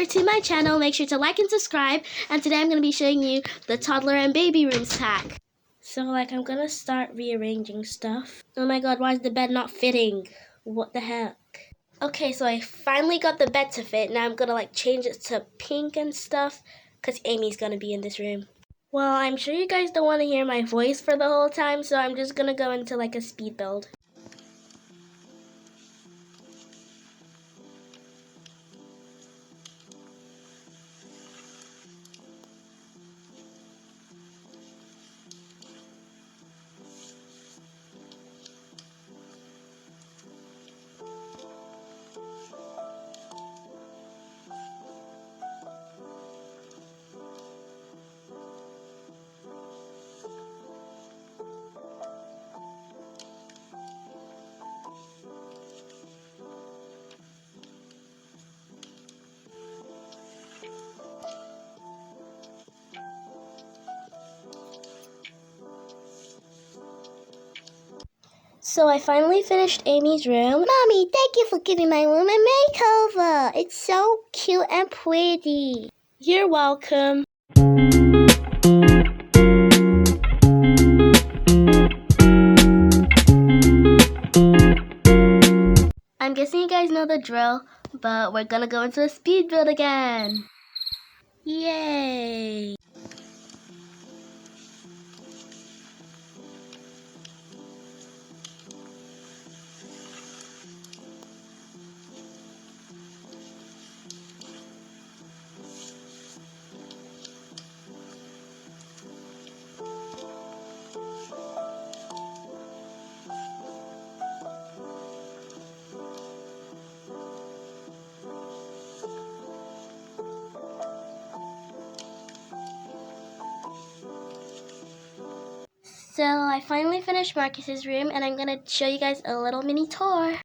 toddler to my channel. Make sure to like and subscribe. And today I'm going to be showing you the toddler and baby rooms pack. So I'm going to start rearranging stuff. Oh my god, why is the bed not fitting? What the heck? Okay, so I finally got the bed to fit. Now I'm going to change it to pink and stuff because Amy's going to be in this room. Well, I'm sure you guys don't want to hear my voice for the whole time, so I'm just going to go into a speed build. So I finally finished Amy's room. Mommy, thank you for giving my room a makeover. It's so cute and pretty. You're welcome. I'm guessing you guys know the drill, but we're gonna go into a speed build again. Yay! So I finally finished Marcus's room, and I'm gonna show you guys a little mini tour.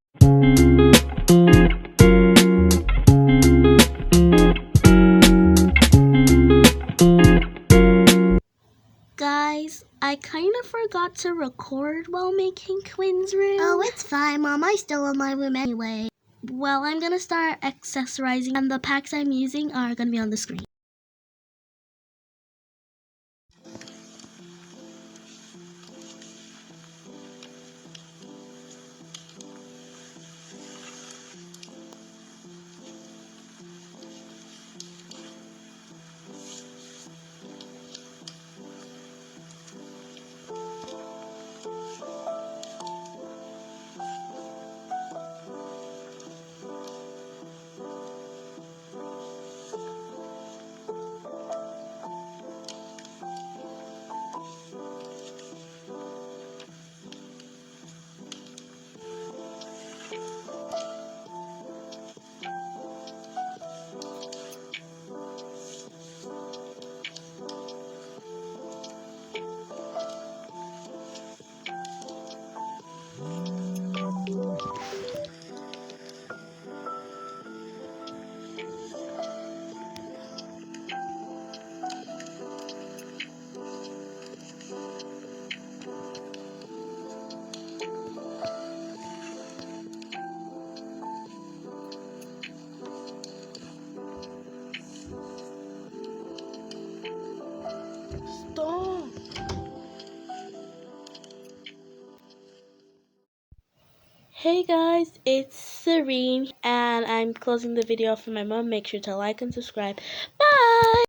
Guys, I kind of forgot to record while making Quinn's room. Oh, it's fine, Mom. I still love my room anyway. Well, I'm gonna start accessorizing, and the packs I'm using are gonna be on the screen. Hey guys, it's Serene, and I'm closing the video for my mom. Make sure to like and subscribe. Bye!